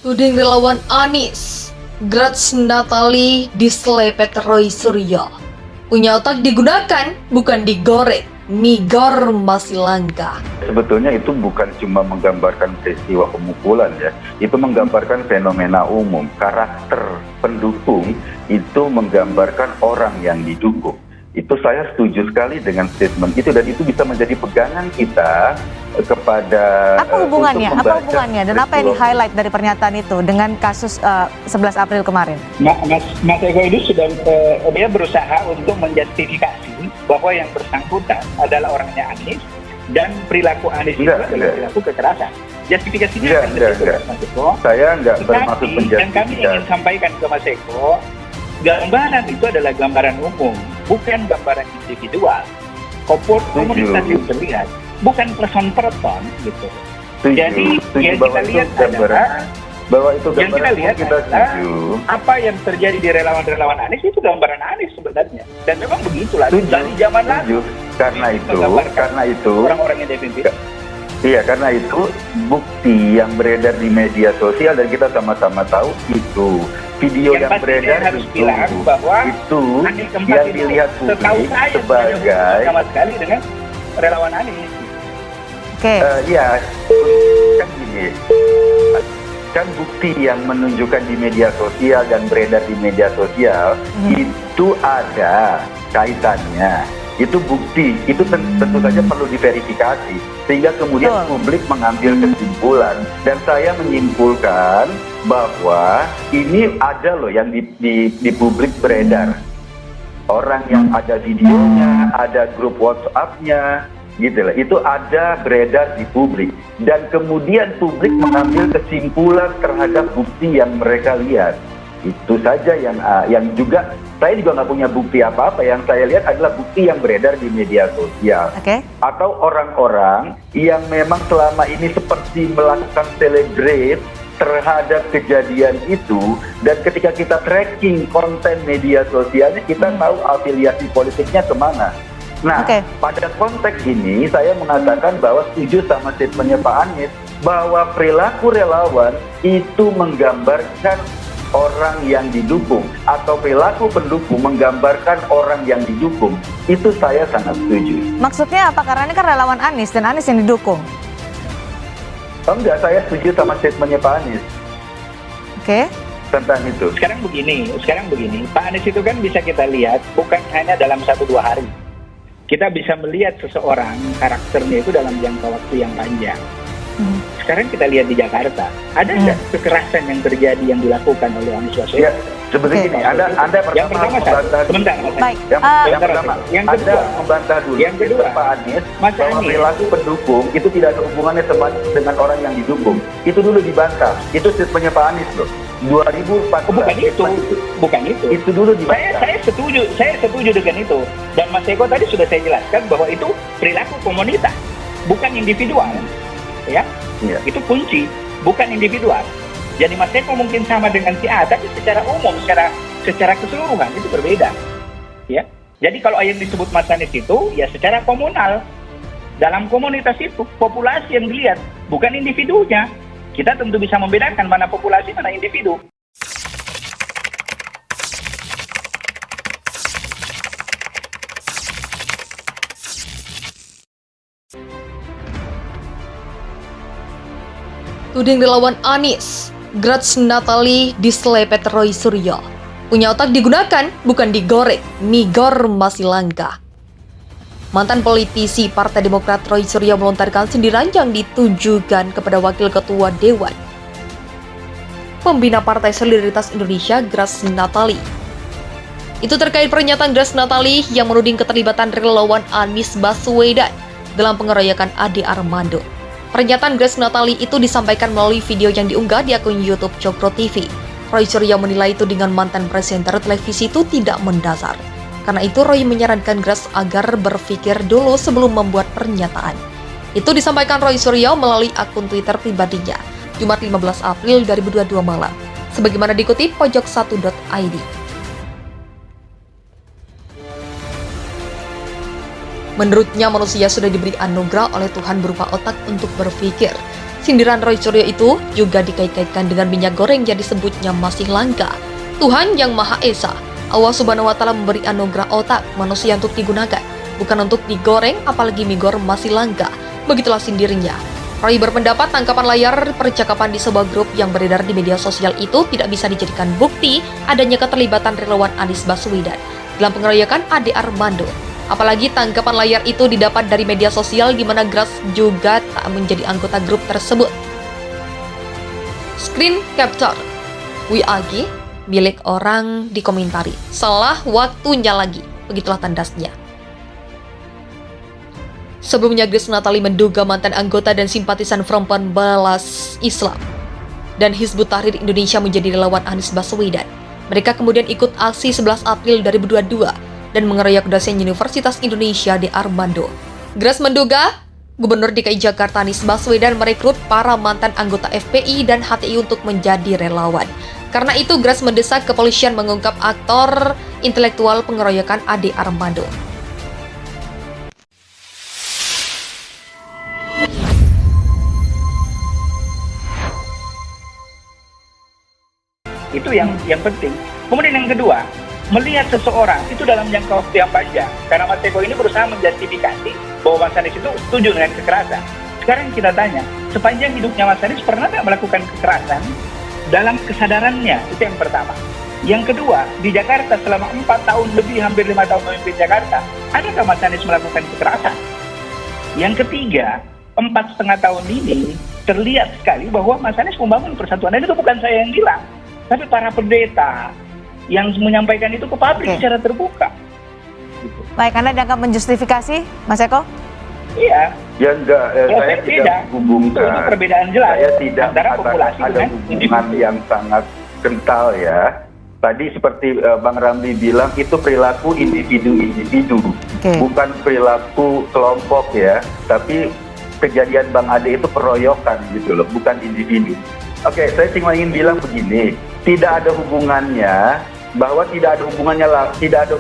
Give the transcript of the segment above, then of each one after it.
Tuding relawan Anies, Grace Natali diselepet Roy Suryo. Punya otak digunakan, bukan digoreng. Migor masih langka. Sebetulnya itu bukan cuma menggambarkan peristiwa pemukulan ya, itu menggambarkan fenomena umum, karakter pendukung itu menggambarkan orang yang didukung. Itu saya setuju sekali dengan statement itu dan itu bisa menjadi pegangan kita kepada Apa hubungannya dan apa yang di-highlight dari pernyataan itu dengan kasus 11 April kemarin? Mas Eko ini sudah dia berusaha untuk menjustifikasi bahwa yang bersangkutan adalah orangnya Anies dan perilaku Anies itu adalah perilaku kekerasan. Justifikasinya enggak. Mas Eko. Saya enggak bermaksud menjustifikasi. Dan kami ingin sampaikan ke Mas Eko, gambaran itu adalah gambaran umum, bukan gambaran individual. Komunitas yang terlihat, bukan person gitu. Jadi yang kita lihat adalah bahwa itu yang kita lihat kita adalah apa yang terjadi di relawan-relawan Anies itu gambaran Anies sebenarnya. Dan memang begitulah dari zaman lalu. Karena itu orang-orang yang dipimpin. Iya, karena itu bukti yang beredar di media sosial dan kita sama-sama tahu itu video yang beredar harus bilang bahwa itu yang dilihat publik sebagai sama sekali dengan relawan Anies. Oke. Ya, kan gini. Kan bukti yang menunjukkan di media sosial dan beredar di media sosial itu ada kaitannya. Itu bukti, itu tentu saja perlu diverifikasi sehingga kemudian publik mengambil kesimpulan dan saya menyimpulkan bahwa ini ada loh yang di publik beredar, orang yang ada videonya, ada grup WhatsApp-nya gitu lah, itu ada beredar di publik dan kemudian publik mengambil kesimpulan terhadap bukti yang mereka lihat. Itu saja yang juga saya juga nggak punya bukti apa-apa. Yang saya lihat adalah bukti yang beredar di media sosial. Atau orang-orang yang memang selama ini seperti melakukan celebrate terhadap kejadian itu dan ketika kita tracking konten media sosialnya kita tahu afiliasi politiknya kemana. Nah, pada konteks ini saya mengatakan bahwa setuju sama statementnya Pak Anies bahwa perilaku relawan itu menggambarkan orang yang didukung atau perilaku pendukung menggambarkan orang yang didukung. Itu saya sangat setuju. Maksudnya apa? Karena ini kan relawan Anies dan Anies yang didukung. Enggak, saya setuju sama statementnya Pak Anies. Tentang itu. Sekarang begini, Pak Anies itu kan bisa kita lihat bukan hanya dalam 1-2 hari. Kita bisa melihat seseorang karakternya itu dalam jangka waktu yang panjang. Sekarang kita lihat di Jakarta, ada nggak kekerasan yang terjadi yang dilakukan oleh Anies Baswedan? Ya, sebenarnya gini, Anda pertama membantah yang kedua membantah dulu. Yang kedua, Pak Anies, bahwa perilaku pendukung itu tidak ada hubungannya dengan orang yang didukung. Itu dulu dibantah. Itu statementnya Pak Anies loh. 2014. Bukan itu. Itu dulu dibantah. Saya setuju dengan itu. Dan Mas Eko tadi sudah saya jelaskan bahwa itu perilaku komunitas, bukan individual. Ya, itu kunci, bukan individual. Jadi Mas Eko mungkin sama dengan si A, tapi secara umum, secara keseluruhan itu berbeda. Ya, jadi kalau yang disebut Mas Anies itu, ya secara komunal, dalam komunitas itu populasi yang dilihat, bukan individunya. Kita tentu bisa membedakan mana populasi, mana individu. Tuding relawan Anies, Grace Natali diselepet Roy Suryo. Punya otak digunakan, bukan digoreng. Migor masih langka. Mantan politisi Partai Demokrat Roy Suryo melontarkan sindiran yang ditujukan kepada Wakil Ketua Dewan Pembina Partai Solidaritas Indonesia, Grace Natali. Itu terkait pernyataan Grace Natali yang menuding keterlibatan relawan Anies Baswedan dalam pengeroyokan Ade Armando. Pernyataan Grace Natali itu disampaikan melalui video yang diunggah di akun YouTube Cokro TV. Roy Suryo menilai tudingan mantan presenter televisi itu tidak mendasar. Karena itu Roy menyarankan Grace agar berpikir dulu sebelum membuat pernyataan. Itu disampaikan Roy Suryo melalui akun Twitter pribadinya, Jumat 15 April 2022 malam. Sebagaimana dikutip pojok1.id. Menurutnya manusia sudah diberi anugerah oleh Tuhan berupa otak untuk berpikir. Sindiran Roy Suryo itu juga dikait-kaitkan dengan minyak goreng yang disebutnya masih langka. Tuhan yang Maha Esa, Allah Subhanahu wa Ta'ala memberi anugerah otak manusia untuk digunakan, bukan untuk digoreng, apalagi mie goreng masih langka. Begitulah sindirnya. Roy berpendapat tangkapan layar percakapan di sebuah grup yang beredar di media sosial itu tidak bisa dijadikan bukti adanya keterlibatan relawan Anies Baswedan dalam pengeroyokan Ade Armando. Apalagi tangkapan layar itu didapat dari media sosial di mana Grass juga tak menjadi anggota grup tersebut. Screen capture WAG milik orang dikomentari. Salah waktunya lagi. Begitulah tandasnya. Sebelumnya Grace Natali menduga mantan anggota dan simpatisan Front Pembalas Islam dan Hizbut Tahrir Indonesia menjadi relawan Anies Baswedan. Mereka kemudian ikut aksi 11 April 2022 dan mengeroyok dosen Universitas Indonesia Ade Armando. Grace menduga Gubernur DKI Jakarta Anies Baswedan merekrut para mantan anggota FPI dan HTI untuk menjadi relawan. Karena itu Grace mendesak kepolisian mengungkap aktor intelektual pengeroyokan Ade Armando. Itu yang penting. Kemudian yang kedua, melihat seseorang itu dalam jangka waktu yang panjang. Karena Mas Eko ini berusaha menjustifikasi bahwa Mas Anies itu setuju dengan kekerasan. Sekarang kita tanya, sepanjang hidupnya Mas Anies pernah nggak melakukan kekerasan dalam kesadarannya? Itu yang pertama. Yang kedua, di Jakarta selama 4 tahun lebih, hampir 5 tahun memimpin Jakarta, adakah Mas Anies melakukan kekerasan? Yang ketiga, 4,5 tahun ini terlihat sekali bahwa Mas Anies membangun persatuan. Dan itu bukan saya yang bilang, tapi para pendeta yang menyampaikan itu ke publik secara terbuka. Gitu. Baik, Anda dianggap menjustifikasi, Mas Eko? Iya. Ya enggak, saya tidak hubungkan. Itu perbedaan jelas Saya tidak antara populasi ada dengan hubungan individu yang sangat kental ya. Tadi seperti Bang Ramli bilang itu perilaku individu-individu, bukan perilaku kelompok ya. Tapi kejadian Bang Ade itu peroyokan gitu loh, bukan individu. Oke, saya cuma ingin bilang begini, tidak ada hubungannya, bahwa tidak ada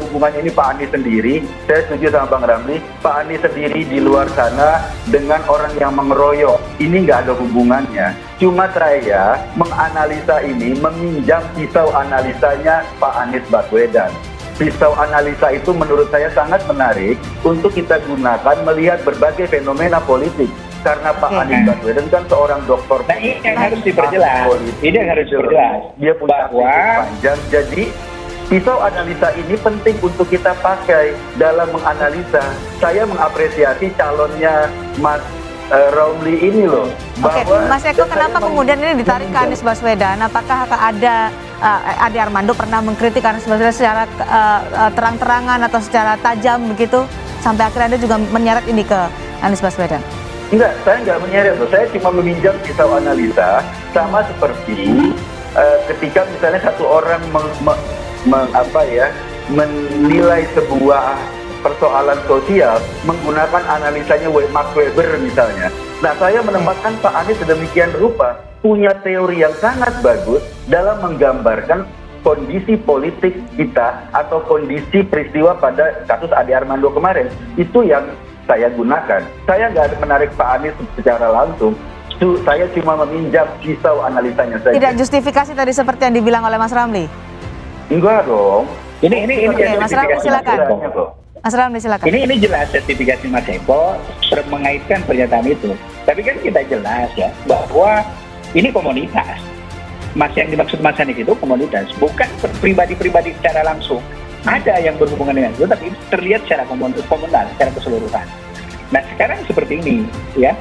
hubungannya ini Pak Anies sendiri. Saya setuju sama Bang Ramli, Pak Anies sendiri di luar sana dengan orang yang mengeroyok, ini nggak ada hubungannya. Cuma saya menganalisa ini, meminjam pisau analisanya Pak Anies Baswedan. Pisau analisa itu menurut saya sangat menarik untuk kita gunakan melihat berbagai fenomena politik. Karena Pak Anies Baswedan kan seorang doktor. Nah, ini yang harus diperjelas. Ini yang harus diperjelas. Dia punya panjang. Jadi pisau analisa ini penting untuk kita pakai dalam menganalisa. Saya mengapresiasi calonnya Mas Romli ini loh. Oke, Mas Eko, kenapa kemudian ini ditarik ke Anies Baswedan? Apakah ada Ade Armando pernah mengkritik Anies Baswedan secara terang-terangan atau secara tajam begitu? Sampai akhirnya Anda juga menyeret ini ke Anies Baswedan? Enggak, saya enggak menyeret loh. Saya cuma meminjam pisau analisa sama seperti ketika misalnya satu orang menilai sebuah persoalan sosial menggunakan analisanya Max Weber misalnya. Nah, saya menempatkan Pak Anies sedemikian rupa punya teori yang sangat bagus dalam menggambarkan kondisi politik kita atau kondisi peristiwa pada kasus Ade Armando kemarin. Itu yang saya gunakan. Saya nggak menarik Pak Anies secara langsung. Saya cuma meminjam pisau analisanya saja. Tidak justifikasi tadi seperti yang dibilang oleh Mas Ramli? Enggak dong. Ini Mas Ramli silakan. Mas Ramli silakan. Ini jelas sertifikasi Mas Eko mengaitkan pernyataan itu. Tapi kan kita jelas ya bahwa ini komunitas. Yang dimaksud Mas Anies itu komunitas, bukan pribadi-pribadi secara langsung. Ada yang berhubungan dengan itu, tapi terlihat secara komunal, secara keseluruhan. Nah, sekarang seperti ini, ya,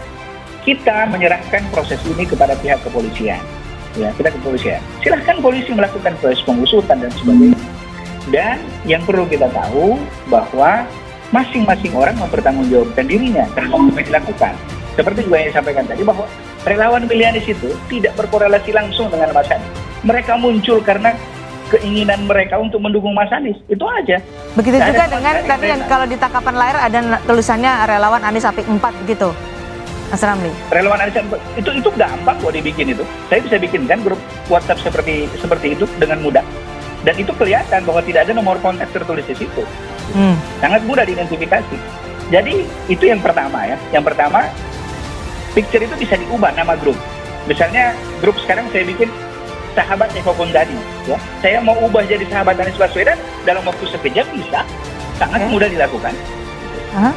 kita menyerahkan proses ini kepada pihak kepolisian, ya, pihak kepolisian. Silahkan polisi melakukan proses pengusutan dan sebagainya. Dan yang perlu kita tahu bahwa masing-masing orang mempertanggungjawabkan dirinya terhadap apa yang dilakukan. Seperti juga yang disampaikan tadi bahwa relawan pilihan di situ tidak berkorelasi langsung dengan Mas Anies. Mereka muncul karena keinginan mereka untuk mendukung Mas Anies, itu aja. Begitu juga dengan tadi yang kalau di tangkapan layar ada tulisannya relawan Anies Apik 4 gitu, Mas Ramli. Relawan Anies itu gampang kok dibikin itu. Saya bisa bikin kan grup WhatsApp seperti itu dengan mudah. Dan itu kelihatan bahwa tidak ada nomor kontak tertulis di situ. Sangat mudah diidentifikasi. Jadi itu yang pertama ya. Yang pertama, picture itu bisa diubah nama grup. Misalnya grup sekarang saya bikin sahabat Eko Kondani, ya. Saya mau ubah jadi sahabat Anies Baswedan dalam waktu sekejap bisa, sangat mudah dilakukan.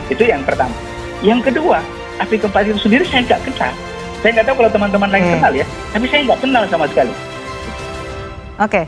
Itu yang pertama. Yang kedua, Afi Kempal itu sendiri saya nggak kenal. Saya nggak tahu kalau teman-teman lain kenal ya, tapi saya nggak kenal sama sekali. Oke.